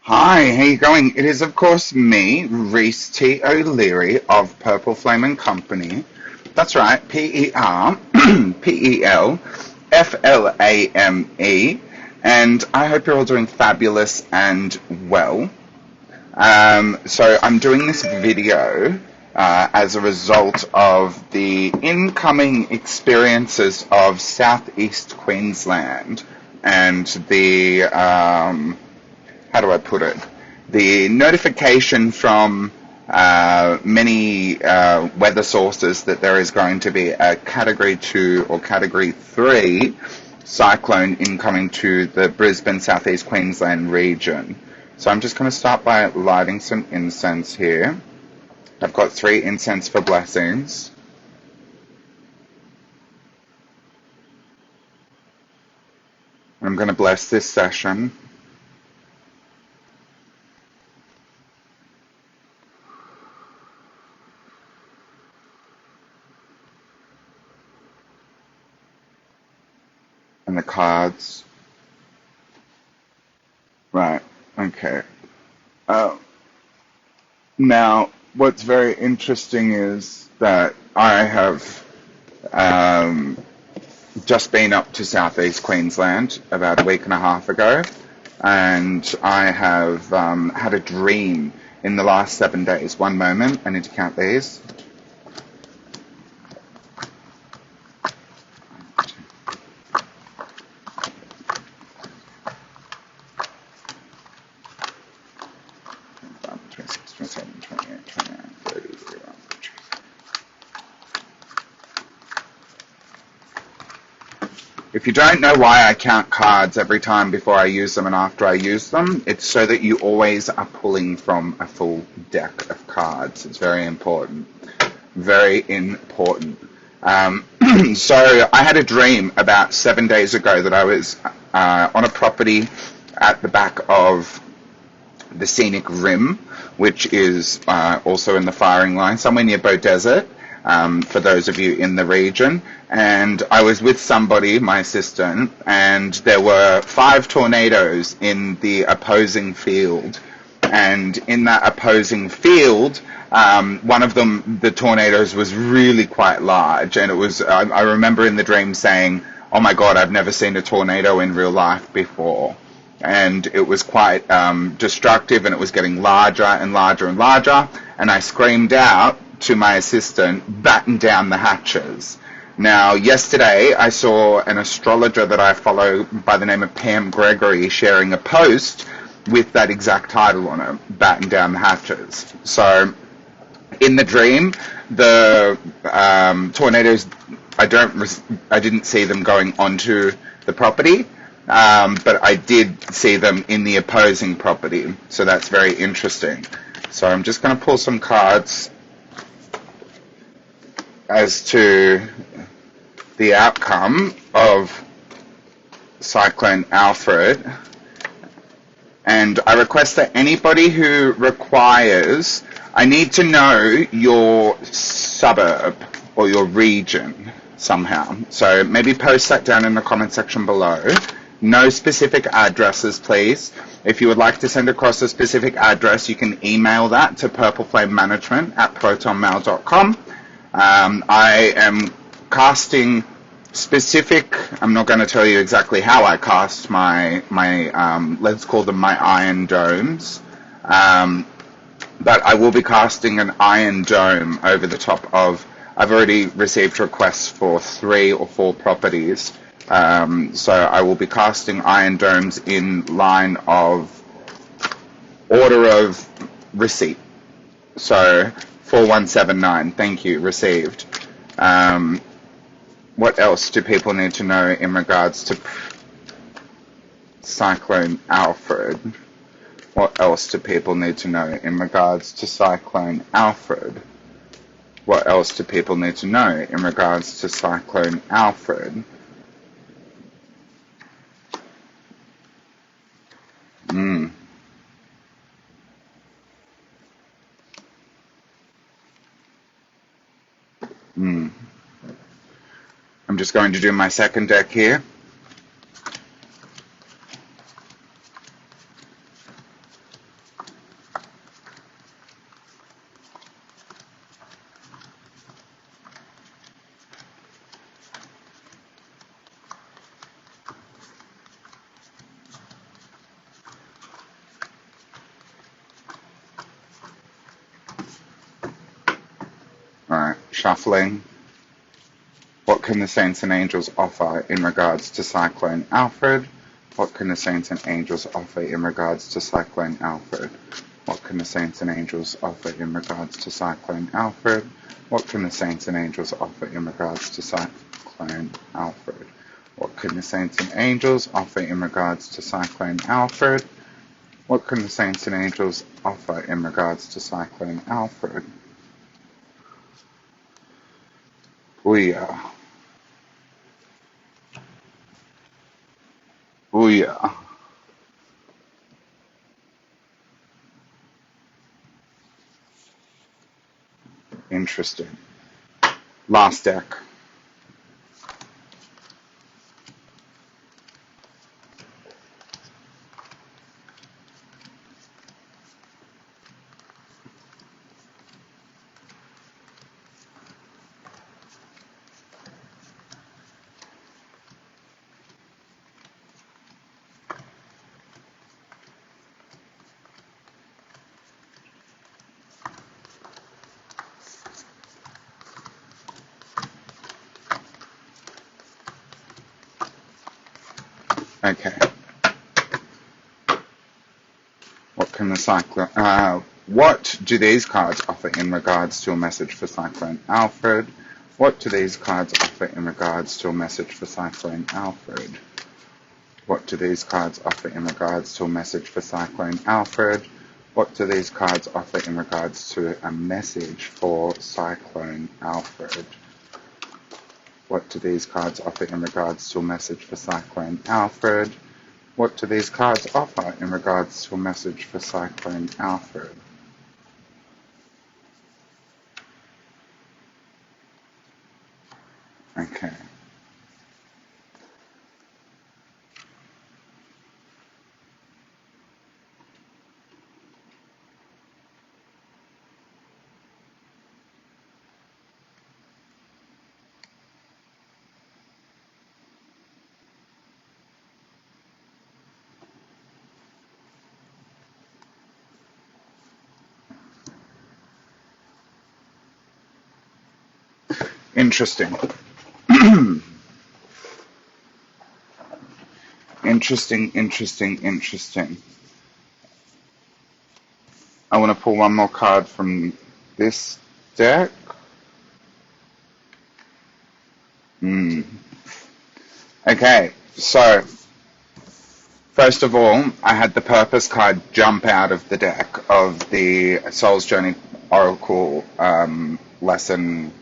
Hi, how you going? It is, of course, me, Reese T. O'Leary of Purple Flame and Company. That's right, PERPELFLAME. And I hope you're all doing fabulous and well. So I'm doing this video as a result of the incoming experiences of Southeast Queensland and the how do I put it? The notification from many weather sources that there is going to be a Category 2 or Category 3 cyclone incoming to the Brisbane, Southeast Queensland region. So I'm just going to start by lighting some incense here. I've got 3 incense for blessings. I'm going to bless this session. And the cards. Right, okay. Now, what's very interesting is that I have just been up to Southeast Queensland about a week and a half ago, and I have had a dream in the last 7 days. One moment, I need to count these. If you don't know why I count cards every time before I use them and after I use them, it's so that you always are pulling from a full deck of cards. It's very important. Very important. So I had a dream about 7 days ago that I was on a property at the back of the Scenic Rim, which is also in the firing line, somewhere near Beaudesert, for those of you in the region. And I was with somebody, my assistant, and there were 5 tornadoes in the opposing field. And in that opposing field, one of them, the tornadoes, was really quite large. And it was, I remember in the dream saying, "Oh my God, I've never seen a tornado in real life before." And it was quite destructive, and it was getting larger and larger and larger. And I screamed out to my assistant, "Batten down the hatches." Now, yesterday I saw an astrologer that I follow by the name of Pam Gregory sharing a post with that exact title on it, "Batten down the hatches." So in the dream, the tornadoes, I didn't see them going onto the property, but I did see them in the opposing property. So that's very interesting. So I'm just going to pull some cards as to the outcome of Cyclone Alfred. And I request that anybody who requires, I need to know your suburb or your region somehow. So maybe post that down in the comment section below. No specific addresses, please. If you would like to send across a specific address, you can email that to perpelFLAMEmanagement@protonmail.com. I am casting specific, I'm not going to tell you exactly how I cast my let's call them my iron domes, but I will be casting an iron dome over the top of, I've already received requests for 3 or 4 properties, so I will be casting iron domes in line of order of receipt. So 4179, thank you, received. What else do people need to know in regards to Cyclone Alfred? What else do people need to know in regards to Cyclone Alfred? What else do people need to know in regards to Cyclone Alfred? I'm just going to do my second deck here. shuffling. What can the saints and angels offer in regards to Cyclone Alfred? What can the saints and angels offer in regards to Cyclone Alfred? What can the saints and angels offer in regards to Cyclone Alfred? What can the saints and angels offer in regards to Cyclone Alfred? What can the saints and angels offer in regards to Cyclone Alfred? What can the saints and angels offer in regards to Cyclone Alfred? Booyah. Booyah. Interesting. Last deck. Okay. What can the Cyclone... what do these cards offer in regards to a message for Cyclone Alfred? What do these cards offer in regards to a message for Cyclone Alfred? What do these cards offer in regards to a message for Cyclone Alfred? What do these cards offer in regards to a message for Cyclone Alfred? What do these cards offer in regards to a message for Cyclone Alfred? What do these cards offer in regards to a message for Cyclone Alfred? Okay. Interesting. Interesting. I want to pull one more card from this deck. Okay, so first of all, I had the Purpose card jump out of the deck of the Soul's Journey Oracle lesson,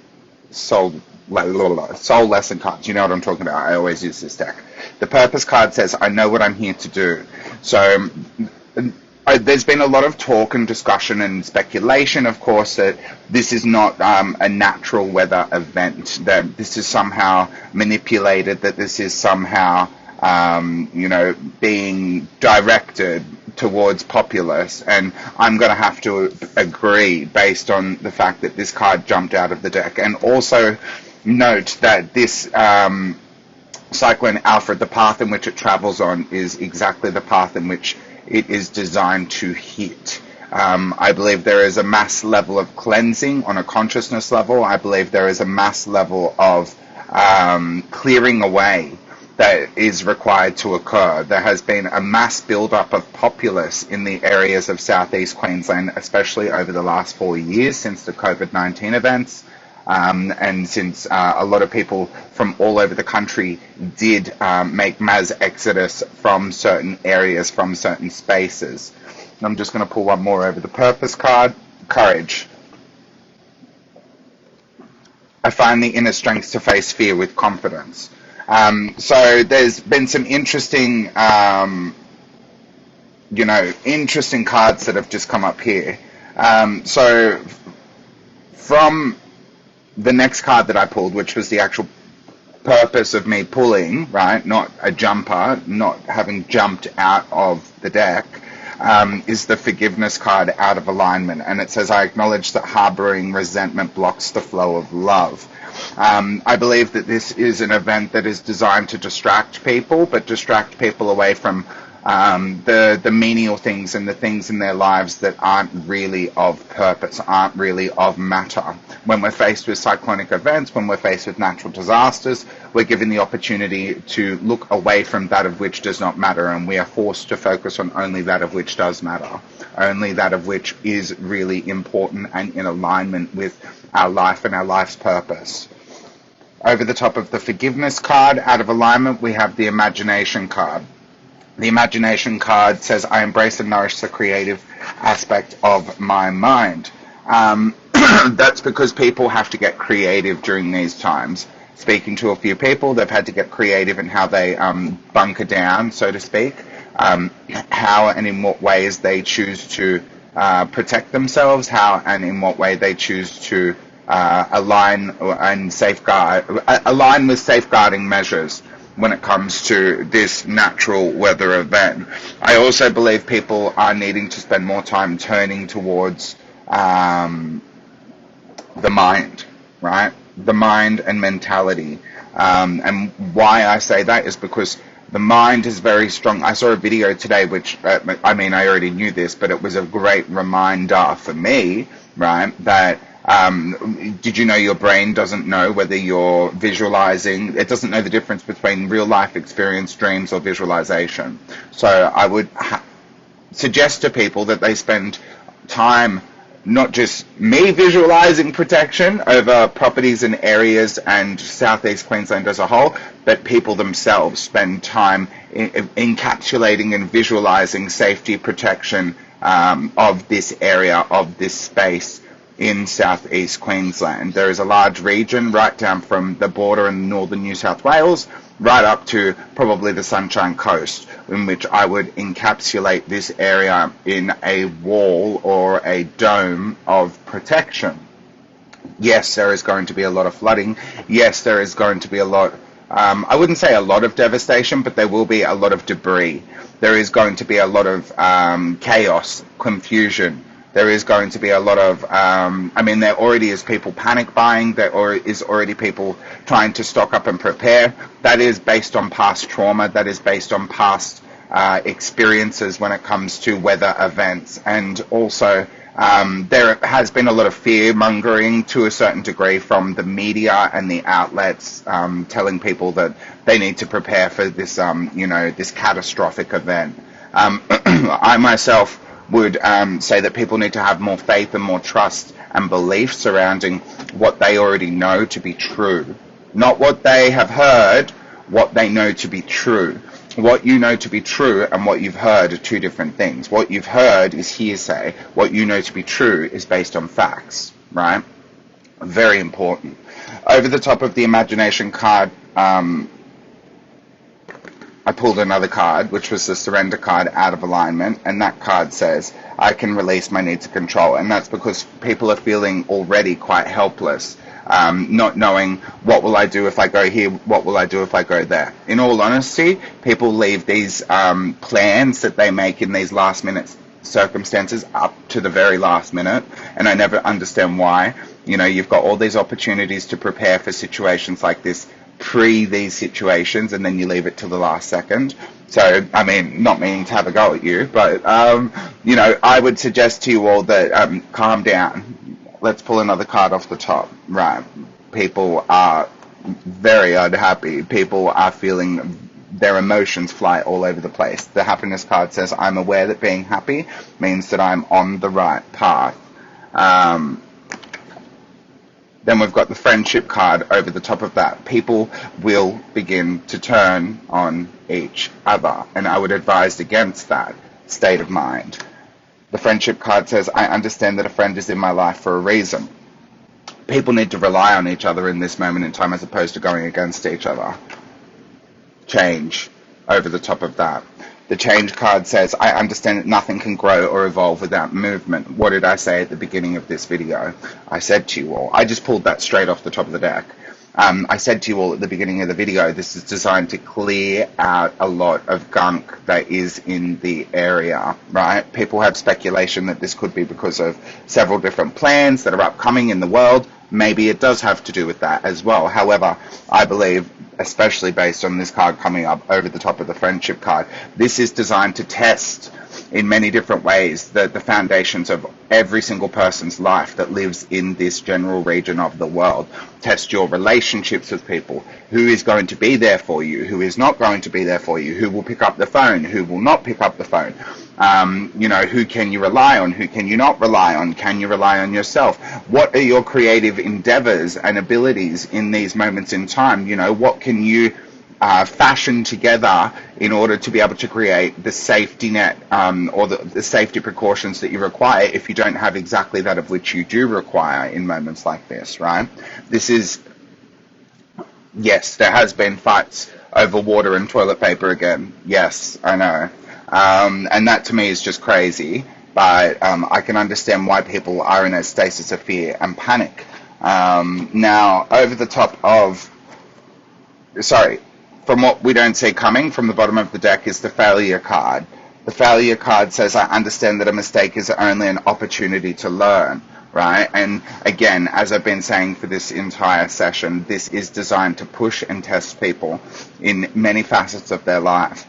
Soul lesson cards. You know what I'm talking about. I always use this deck. The Purpose card says, I know what I'm here to do. So there's been a lot of talk and discussion and speculation, of course, that this is not a natural weather event, that this is somehow manipulated, that this is somehow, being directed towards populace. And I'm going to have to agree based on the fact that this card jumped out of the deck. And also note that this Cyclone Alfred, the path in which it travels on is exactly the path in which it is designed to hit. I believe there is a mass level of cleansing on a consciousness level. I believe there is a mass level of clearing away that is required to occur. There has been a mass build-up of populace in the areas of southeast Queensland, especially over the last 4 years since the COVID-19 events. And since a lot of people from all over the country did make mass exodus from certain areas, from certain spaces. And I'm just going to pull one more over the Purpose card. Courage. I find the inner strength to face fear with confidence. So there's been some interesting, interesting cards that have just come up here. So from the next card that I pulled, which was the actual purpose of me pulling, right, not a jumper, not having jumped out of the deck, is the Forgiveness card, Out of Alignment. And it says, I acknowledge that harboring resentment blocks the flow of love. I believe that this is an event that is designed to distract people, but distract people away from the menial things and the things in their lives that aren't really of purpose, aren't really of matter. When we're faced with cyclonic events, when we're faced with natural disasters, we're given the opportunity to look away from that of which does not matter, and we are forced to focus on only that of which does matter, only that of which is really important and in alignment with our life and our life's purpose. Over the top of the forgiveness card, out of alignment, we have the imagination card. The imagination card says, I embrace and nourish the creative aspect of my mind. That's because people have to get creative during these times. Speaking to a few people, they've had to get creative in how they bunker down, so to speak, how and in what ways they choose to protect themselves, how and in what way they choose to align with safeguarding measures when it comes to this natural weather event. I also believe people are needing to spend more time turning towards the mind, right? The mind and mentality. And why I say that is because the mind is very strong. I saw a video today, which, I mean, I already knew this, but it was a great reminder for me, right, that did you know your brain doesn't know whether you're visualizing? It doesn't know the difference between real life experience, dreams, or visualization. So I would suggest to people that they spend time, not just me visualizing protection over properties and areas and Southeast Queensland as a whole, but people themselves spend time encapsulating and visualizing safety protection of this area, of this space in Southeast Queensland. There is a large region right down from the border in northern New South Wales right up to probably the Sunshine Coast, in which I would encapsulate this area in a wall or a dome of protection. Yes, there is going to be a lot of flooding. Yes, there is going to be a lot, I wouldn't say a lot of devastation, but there will be a lot of debris. There is going to be a lot of chaos, confusion. There is going to be a lot of, I mean, there already is people panic buying. There is already people trying to stock up and prepare. That is based on past trauma. That is based on past experiences when it comes to weather events. And also, there has been a lot of fear-mongering to a certain degree from the media and the outlets telling people that they need to prepare for this, this catastrophic event. I myself would say that people need to have more faith and more trust and belief surrounding what they already know to be true. Not what they have heard, what they know to be true. What you know to be true and what you've heard are two different things. What you've heard is hearsay. What you know to be true is based on facts, right? Very important. Over the top of the imagination card, I pulled another card, which was the surrender card, out of alignment, and that card says, I can release my need to control. And that's because people are feeling already quite helpless, not knowing, what will I do if I go here, what will I do if I go there. In all honesty, people leave these plans that they make in these last minute circumstances up to the very last minute, and I never understand why. You know, you've got all these opportunities to prepare for situations like this, pre these situations, and then you leave it till the last second. So, I mean, not meaning to have a go at you, but, I would suggest to you all that calm down. Let's pull another card off the top. Right. People are very unhappy. People are feeling their emotions fly all over the place. The happiness card says, I'm aware that being happy means that I'm on the right path. Then we've got the friendship card over the top of that. People will begin to turn on each other, and I would advise against that state of mind. The friendship card says, I understand that a friend is in my life for a reason. People need to rely on each other in this moment in time as opposed to going against each other. Change over the top of that. The change card says, I understand that nothing can grow or evolve without movement. What did I say at the beginning of this video? I said to you all, I just pulled that straight off the top of the deck. I said to you all at the beginning of the video, this is designed to clear out a lot of gunk that is in the area, right? People have speculation that this could be because of several different plans that are upcoming in the world. maybe it does have to do with that as well. However, I believe, especially based on this card coming up over the top of the friendship card, this is designed to test in many different ways the foundations of every single person's life that lives in this general region of the world. Test your relationships with people. Who is going to be there for you? Who is not going to be there for you? Who will pick up the phone? Who will not pick up the phone? Who can you rely on? Who can you not rely on? Can you rely on yourself? What are your creative endeavors and abilities in these moments in time? What can you fashion together in order to be able to create the safety net or the safety precautions that you require if you don't have exactly that of which you do require in moments like this, right? Yes, there has been fights over water and toilet paper again. Yes, I know. And that to me is just crazy, but I can understand why people are in a stasis of fear and panic. Now, over the top of, from what we don't see coming from the bottom of the deck is the failure card. The failure card says, I understand that a mistake is only an opportunity to learn, right? And again, as I've been saying for this entire session, this is designed to push and test people in many facets of their life.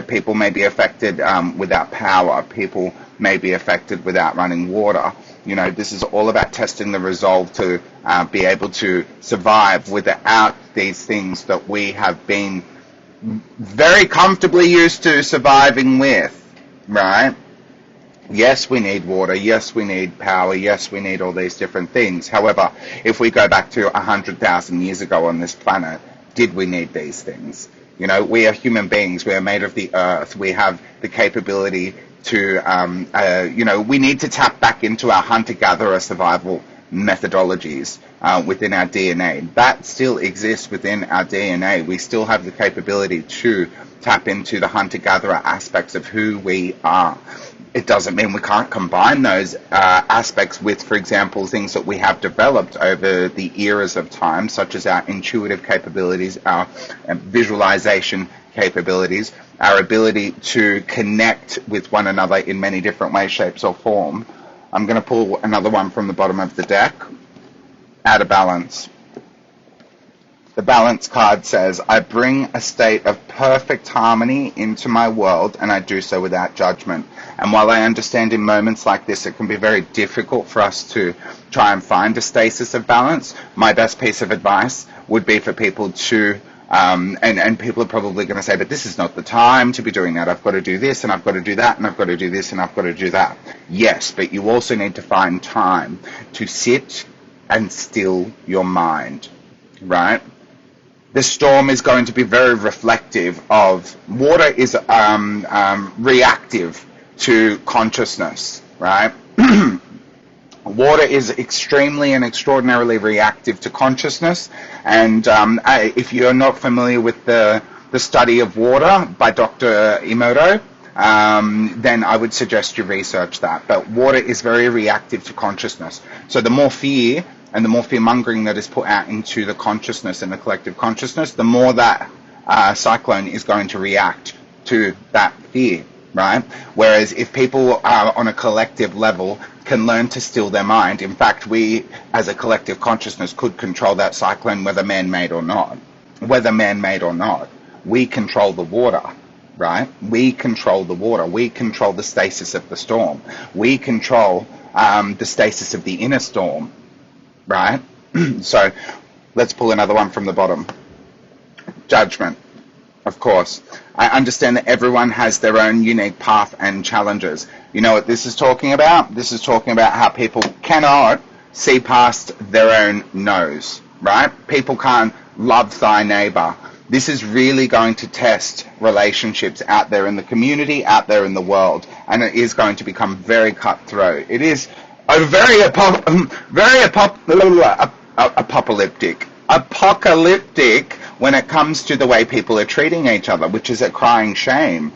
People may be affected without power. People may be affected without running water. This is all about testing the resolve to be able to survive without these things that we have been very comfortably used to surviving with, right? Yes, we need water. Yes, we need power. Yes, we need all these different things. However, if we go back to 100,000 years ago on this planet, did we need these things? We are human beings. We are made of the earth. We have the capability to, we need to tap back into our hunter-gatherer survival methodologies within our DNA. That still exists within our DNA. We still have the capability to tap into the hunter-gatherer aspects of who we are. It doesn't mean we can't combine those aspects with, for example, things that we have developed over the eras of time, such as our intuitive capabilities, our visualization capabilities, our ability to connect with one another in many different ways, shapes, or form. I'm going to pull another one from the bottom of the deck. Out of balance. The balance card says, I bring a state of perfect harmony into my world, and I do so without judgment. And while I understand in moments like this it can be very difficult for us to try and find a stasis of balance, my best piece of advice would be for people to, and people are probably going to say, but this is not the time to be doing that. I've got to do this, and I've got to do that, and I've got to do this, and I've got to do that. Yes, but you also need to find time to sit and still your mind, right? The storm is going to be very reflective of, water is reactive to consciousness, right? Water is extremely and extraordinarily reactive to consciousness, and if you're not familiar with the study of water by Dr. Emoto, then I would suggest you research that. But water is very reactive to consciousness. So the more fear and the more fear-mongering that is put out into the consciousness and the collective consciousness, the more that cyclone is going to react to that fear, right? Whereas if people are on a collective level can learn to still their mind, in fact, we as a collective consciousness could control that cyclone whether man-made or not. Whether man-made or not, we control the water, right? We control the water. We control the stasis of the storm. We control the stasis of the inner storm, right? So let's pull another one from the bottom. Judgment, of course. I understand that everyone has their own unique path and challenges. You know what this is talking about? This is talking about how people cannot see past their own nose, right? People can't love thy neighbor. This is really going to test relationships out there in the community, out there in the world, and it is going to become very cutthroat. It is a very apocalyptic when it comes to the way people are treating each other, which is a crying shame.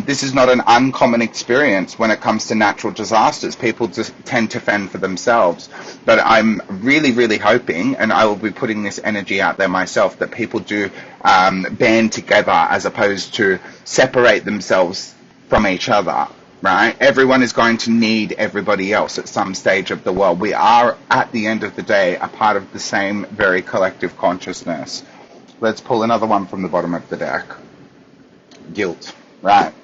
This is not an uncommon experience when it comes to natural disasters. People just tend to fend for themselves. But I'm really, really hoping, and I will be putting this energy out there myself, that people do band together as opposed to separate themselves from each other, right? Everyone is going to need everybody else at some stage of the world. We are, at the end of the day, a part of the same very collective consciousness. Let's pull another one from the bottom of the deck. Guilt, right?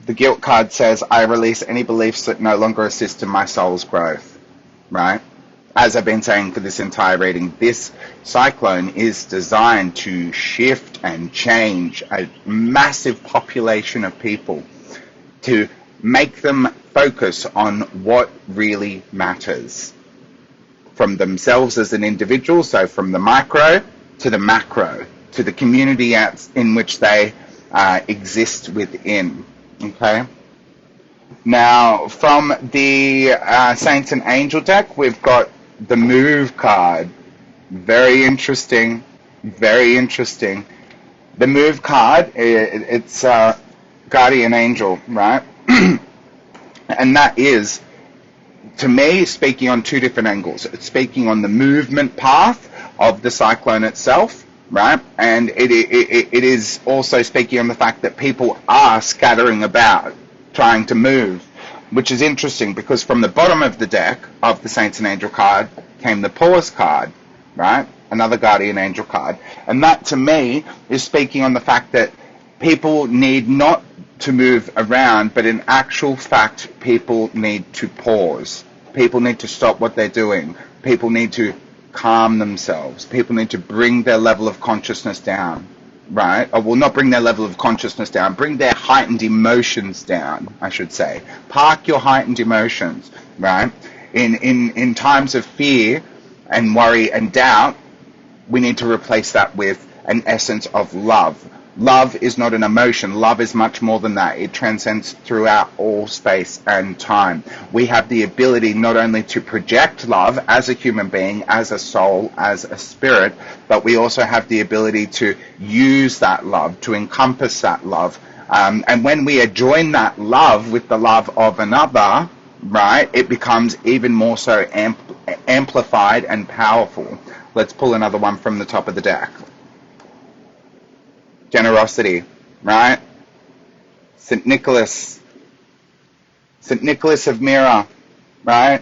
The guilt card says, I release any beliefs that no longer assist in my soul's growth, right? As I've been saying for this entire reading, this cyclone is designed to shift and change a massive population of people, to make them focus on what really matters from themselves as an individual, so from the micro to the macro, to the community in which they exist within, okay? Now, from the Saints and Angel deck, we've got the Move card. Very interesting, very interesting. The Move card, it's Guardian Angel, right? And that is, to me, speaking on two different angles. It's speaking on the movement path of the cyclone itself, right? And it is also speaking on the fact that people are scattering about, trying to move, which is interesting because from the bottom of the deck of the Saints and Angel card came the Pause card, right? Another Guardian Angel card. And that, to me, is speaking on the fact that people need not to move around, but in actual fact, people need to pause. People need to stop what they're doing. People need to calm themselves. People need to bring their level of consciousness down, right? Or well, not bring their level of consciousness down, bring their heightened emotions down, I should say. Park your heightened emotions, right? In times of fear and worry and doubt, we need to replace that with an essence of love. Love is not an emotion. Love is much more than that. It transcends throughout all space and time. We have the ability not only to project love as a human being, as a soul, as a spirit, but we also have the ability to use that love, to encompass that love. And when we join that love with the love of another, right, it becomes even more so amplified and powerful. Let's pull another one from the top of the deck. Generosity, right? St. Nicholas of Myra, right?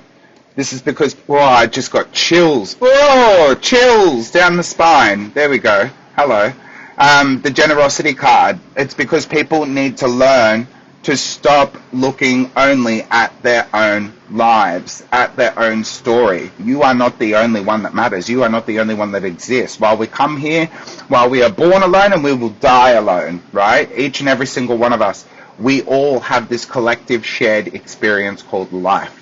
This is because, oh, I just got chills. Oh, chills down the spine. There we go. Hello. The generosity card. It's because people need to learn to stop looking only at their own lives, at their own story. You are not the only one that matters. You are not the only one that exists. While we come here, while we are born alone and we will die alone, right? Each and every single one of us, we all have this collective shared experience called life.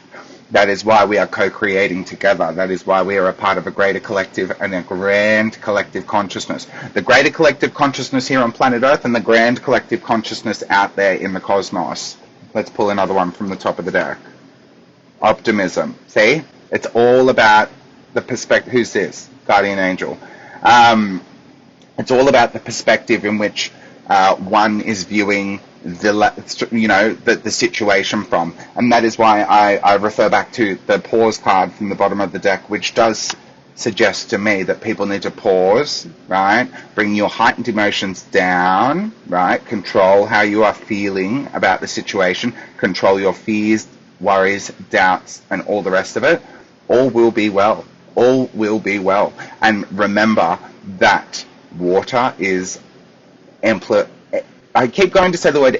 That is why we are co-creating together. That is why we are a part of a greater collective and a grand collective consciousness. The greater collective consciousness here on planet Earth and the grand collective consciousness out there in the cosmos. Let's pull another one from the top of the deck. Optimism. See? It's all about the perspective. Who's this? Guardian Angel. It's all about the perspective in which one is viewing the situation from, and that is why I refer back to the pause card from the bottom of the deck, which does suggest to me that people need to pause, right? Bring your heightened emotions down, right? Control how you are feeling about the situation. Control your fears, worries, doubts, and all the rest of it. All will be well. All will be well. And remember that water is I keep going to say the word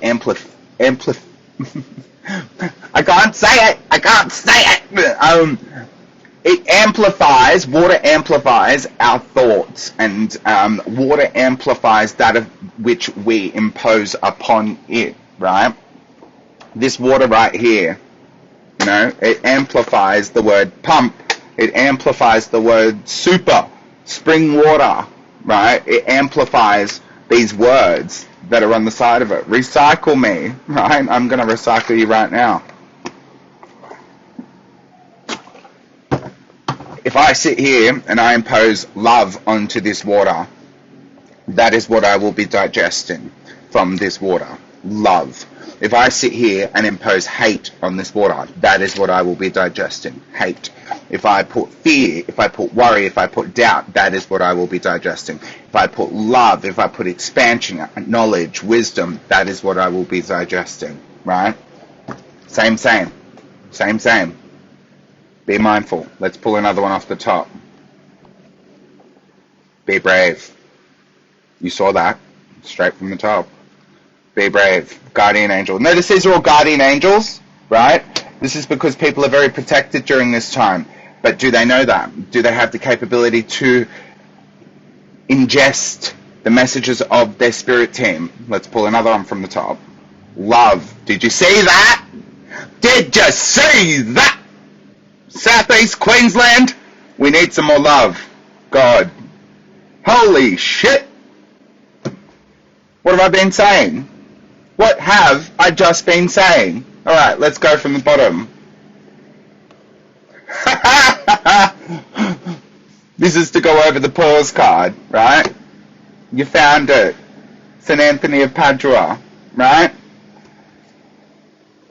I can't say it. It amplifies, water amplifies our thoughts, and water amplifies that of which we impose upon it, right? This water right here, it amplifies the word pump. It amplifies the word super, spring water, right? It amplifies these words that are on the side of it. Recycle me, right? I'm going to recycle you right now. If I sit here and I impose love onto this water, that is what I will be digesting from this water. Love. If I sit here and impose hate on this water, that is what I will be digesting. Hate. If I put fear, if I put worry, if I put doubt, that is what I will be digesting. If I put love, if I put expansion, knowledge, wisdom, that is what I will be digesting, right? Same, same. Same, same. Be mindful. Let's pull another one off the top. Be brave. You saw that. Straight from the top. Be brave. Guardian angel. Notice these are all guardian angels, right? This is because people are very protected during this time. But do they know that? Do they have the capability to ingest the messages of their spirit team? Let's pull another one from the top. Love. Did you see that? Did you see that? Southeast Queensland, we need some more love. God. Holy shit. What have I been saying? What have I just been saying? Alright, let's go from the bottom. This is to go over the pause card, right? You found it. St. Anthony of Padua, right?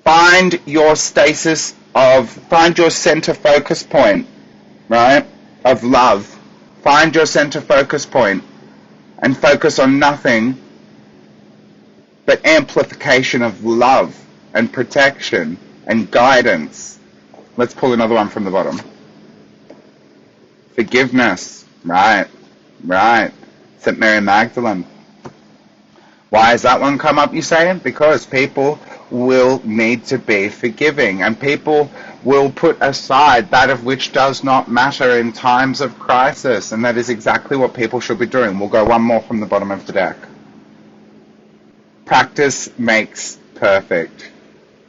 Find your find your center focus point, right? Of love. Find your center focus point and focus on nothing but amplification of love and protection and guidance. Let's pull another one from the bottom. Forgiveness. Right. St. Mary Magdalene. Why has that one come up, you say? Because people will need to be forgiving, and people will put aside that of which does not matter in times of crisis, and that is exactly what people should be doing. We'll go one more from the bottom of the deck. Practice makes perfect.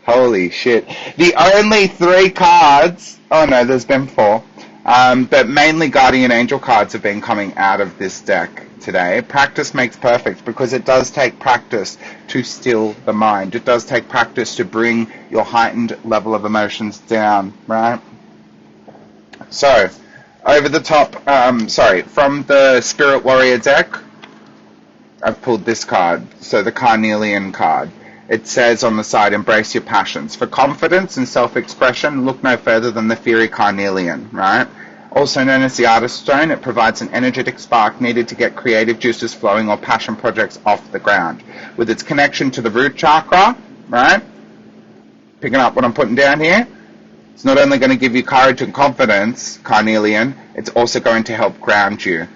Holy shit. The only 3 cards, oh no, there's been 4, but mainly guardian angel cards have been coming out of this deck today. Practice makes perfect, because it does take practice to still the mind. It does take practice to bring your heightened level of emotions down, right? So, over the top, from the Spirit Warrior deck, I've pulled this card, so the Carnelian card. It says on the side, embrace your passions. For confidence and self-expression, look no further than the fiery carnelian, right? Also known as the artist stone, it provides an energetic spark needed to get creative juices flowing or passion projects off the ground. With its connection to the root chakra, right? Picking up what I'm putting down here, it's not only going to give you courage and confidence, carnelian, it's also going to help ground you,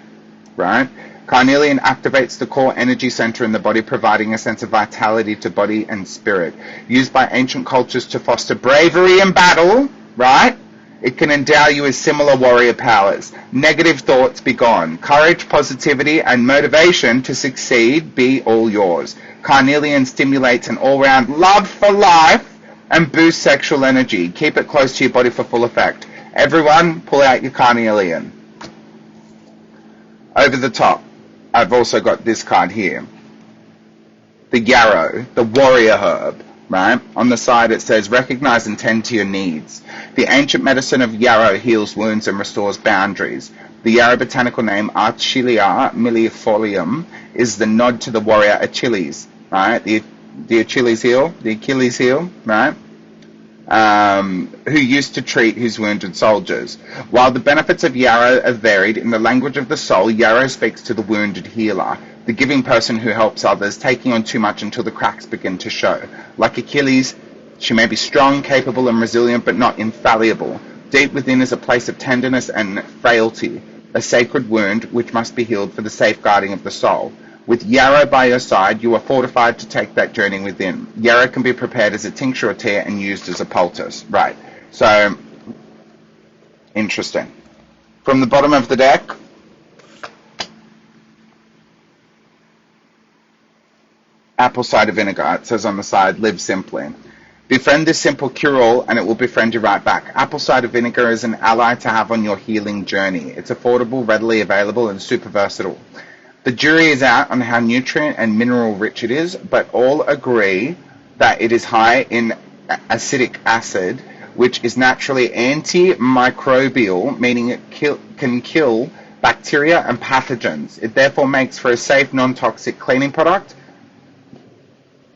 right? Carnelian activates the core energy center in the body, providing a sense of vitality to body and spirit. Used by ancient cultures to foster bravery in battle, right? It can endow you with similar warrior powers. Negative thoughts be gone. Courage, positivity, and motivation to succeed be all yours. Carnelian stimulates an all-round love for life and boosts sexual energy. Keep it close to your body for full effect. Everyone, pull out your carnelian. Over the top, I've also got this card here. The yarrow, the warrior herb, right? On the side it says, recognize and tend to your needs. The ancient medicine of yarrow heals wounds and restores boundaries. The yarrow botanical name, Achillea millefolium, is the nod to the warrior Achilles, right? The Achilles heel, right? Who used to treat his wounded soldiers. While the benefits of yarrow are varied, in the language of the soul, yarrow speaks to the wounded healer, the giving person who helps others, taking on too much until the cracks begin to show. Like Achilles, she may be strong, capable, and resilient, but not infallible. Deep within is a place of tenderness and frailty, a sacred wound which must be healed for the safeguarding of the soul. With yarrow by your side, you are fortified to take that journey within. Yarrow can be prepared as a tincture or tea and used as a poultice. Right. So, interesting. From the bottom of the deck, apple cider vinegar. It says on the side, live simply. Befriend this simple cure-all and it will befriend you right back. Apple cider vinegar is an ally to have on your healing journey. It's affordable, readily available, and super versatile. The jury is out on how nutrient and mineral rich it is, but all agree that it is high in acetic acid, which is naturally antimicrobial, meaning it can kill bacteria and pathogens. It therefore makes for a safe, non-toxic cleaning product,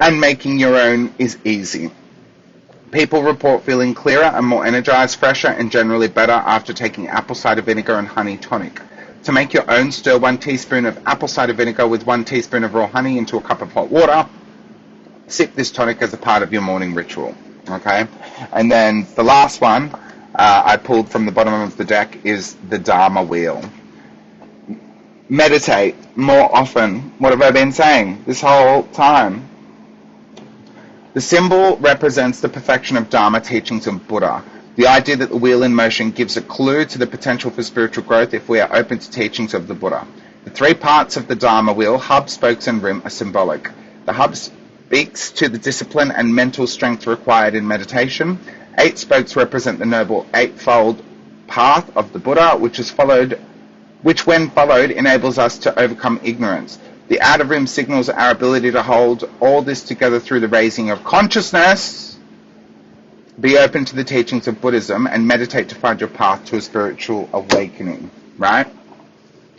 and making your own is easy. People report feeling clearer and more energized, fresher, and generally better after taking apple cider vinegar and honey tonic. To make your own, stir 1 teaspoon of apple cider vinegar with 1 teaspoon of raw honey into a cup of hot water. Sip this tonic as a part of your morning ritual. Okay, and then the last one I pulled from the bottom of the deck is the Dharma wheel. Meditate more often. What have I been saying this whole time? The symbol represents the perfection of Dharma teachings of Buddha. The idea that the wheel in motion gives a clue to the potential for spiritual growth if we are open to teachings of the Buddha. The three parts of the Dharma wheel, hub, spokes, and rim, are symbolic. The hub speaks to the discipline and mental strength required in meditation. 8 spokes represent the noble eightfold path of the Buddha, which when followed enables us to overcome ignorance. The outer rim signals our ability to hold all this together through the raising of consciousness. Be open to the teachings of Buddhism and meditate to find your path to a spiritual awakening, right?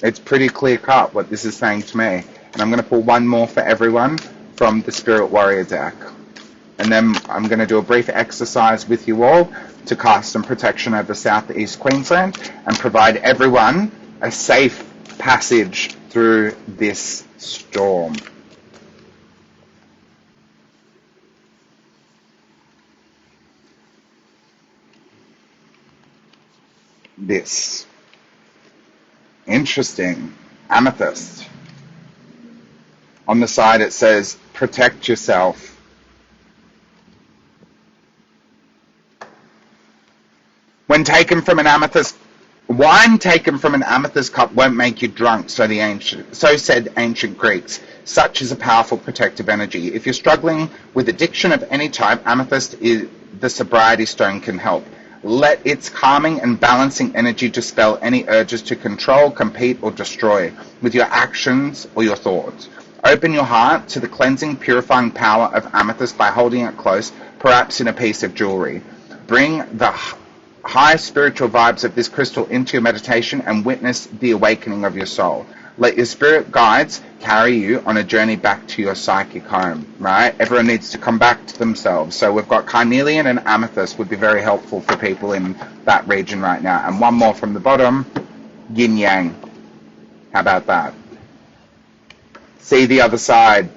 It's pretty clear cut what this is saying to me. And I'm going to pull one more for everyone from the Spirit Warrior deck. And then I'm going to do a brief exercise with you all to cast some protection over southeast Queensland and provide everyone a safe passage through this storm. This. Interesting. Amethyst. On the side it says, protect yourself. When taken from an amethyst, wine taken from an amethyst cup won't make you drunk, so said ancient Greeks. Such is a powerful protective energy. If you're struggling with addiction of any type, amethyst is the sobriety stone can help. Let its calming and balancing energy dispel any urges to control, compete, or destroy with your actions or your thoughts. Open your heart to the cleansing, purifying power of amethyst by holding it close, perhaps in a piece of jewelry. Bring the high spiritual vibes of this crystal into your meditation and witness the awakening of your soul. Let your spirit guides carry you on a journey back to your psychic home, right? Everyone needs to come back to themselves. So we've got carnelian and amethyst would be very helpful for people in that region right now. And one more from the bottom, yin yang. How about that? See the other side.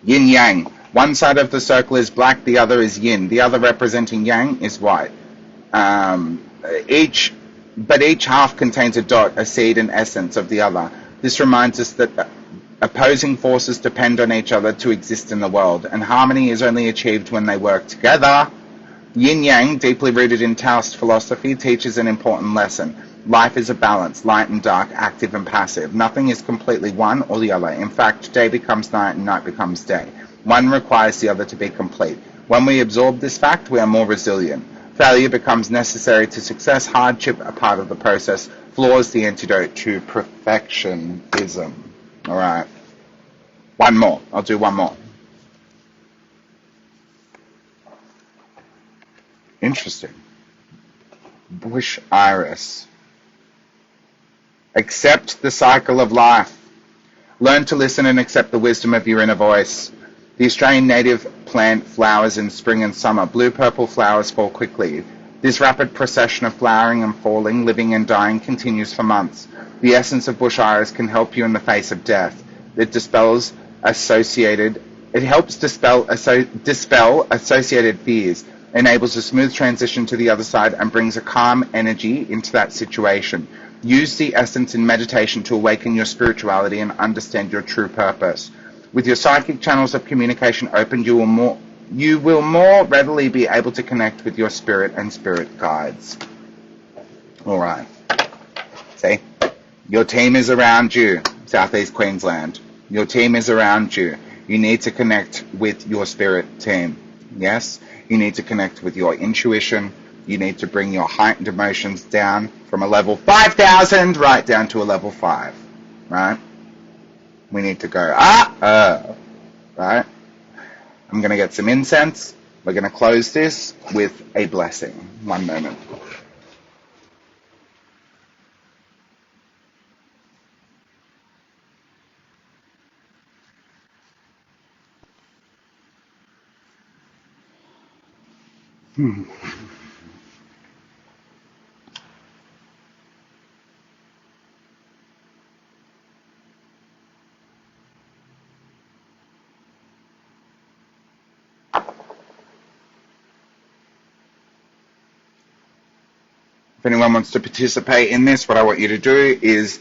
Yin yang. One side of the circle is black, the other is yin. The other representing yang is white. Each half contains a dot, a seed and essence of the other. This reminds us that opposing forces depend on each other to exist in the world, and harmony is only achieved when they work together. Yin-yang, deeply rooted in Taoist philosophy, teaches an important lesson. Life is a balance, light and dark, active and passive. Nothing is completely one or the other. In fact, day becomes night and night becomes day. One requires the other to be complete. When we absorb this fact, we are more resilient. Failure becomes necessary to success, hardship a part of the process, flaws the antidote to perfectionism. All right. One more. I'll do one more. Interesting. Bush iris. Accept the cycle of life. Learn to listen and accept the wisdom of your inner voice. The Australian native plant flowers in spring and summer. Blue-purple flowers fall quickly. This rapid procession of flowering and falling, living and dying continues for months. The essence of bush iris can help you in the face of death. It helps dispel associated fears, enables a smooth transition to the other side, and brings a calm energy into that situation. Use the essence in meditation to awaken your spirituality and understand your true purpose. With your psychic channels of communication opened, you will more readily be able to connect with your spirit and spirit guides. All right. See? Your team is around you, Southeast Queensland. Your team is around you. You need to connect with your spirit team. Yes? You need to connect with your intuition. You need to bring your heightened emotions down from a level 5,000 right down to a level 5. Right? We need to go, right? I'm going to get some incense. We're going to close this with a blessing. One moment. If anyone wants to participate in this, what I want you to do is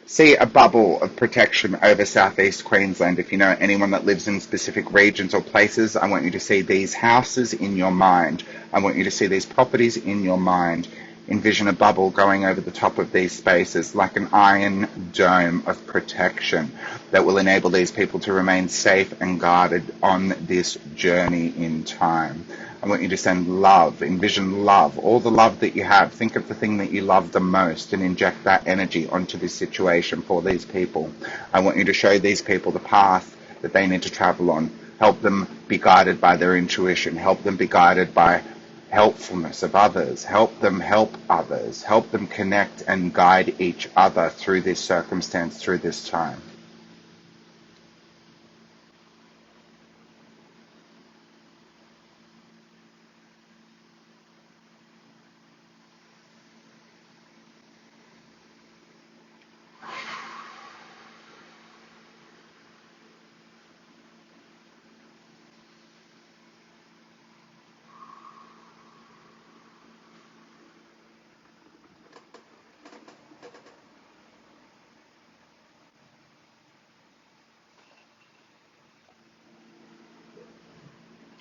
see a bubble of protection over southeast Queensland. If you know anyone that lives in specific regions or places, I want you to see these houses in your mind. I want you to see these properties in your mind. Envision a bubble going over the top of these spaces like an iron dome of protection that will enable these people to remain safe and guarded on this journey in time. I want you to send love, envision love, all the love that you have. Think of the thing that you love the most and inject that energy onto this situation for these people. I want you to show these people the path that they need to travel on. Help them be guided by their intuition. Help them be guided by helpfulness of others. Help them help others. Help them connect and guide each other through this circumstance, through this time.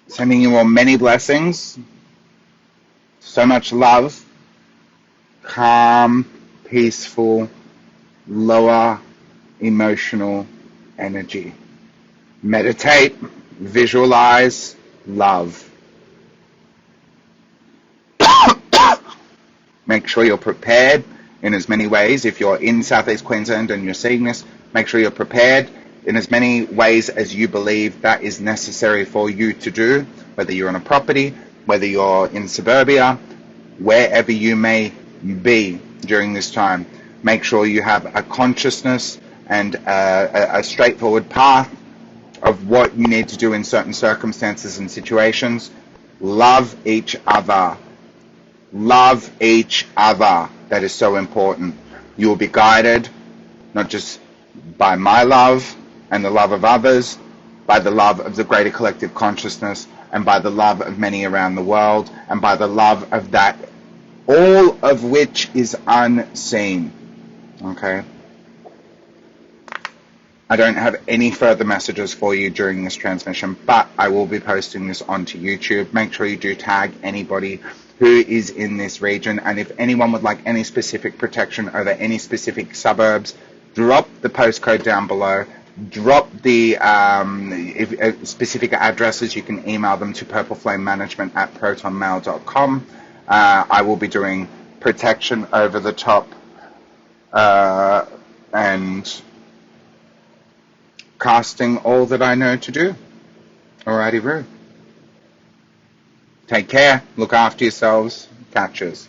Sending you all many blessings, so much love, calm, peaceful, lower emotional energy. Meditate, visualize, love. Make sure you're prepared in as many ways. If you're in Southeast Queensland and you're seeing this, make sure you're prepared in as many ways as you believe that is necessary for you to do, whether you're on a property, whether you're in suburbia, wherever you may be during this time. Make sure you have a consciousness and a straightforward path of what you need to do in certain circumstances and situations. Love each other. Love each other. That is so important. You will be guided not just by my love and the love of others, by the love of the greater collective consciousness, and by the love of many around the world, and by the love of that, all of which is unseen. Okay? I don't have any further messages for you during this transmission, but I will be posting this onto YouTube. Make sure you do tag anybody who is in this region, and if anyone would like any specific protection over any specific suburbs, drop the postcode down below. Drop the specific addresses. You can email them to perpelFLAME@protonmail.com. I will be doing protection over the top and casting all that I know to do. Alrighty, Roo. Take care. Look after yourselves. Catchers.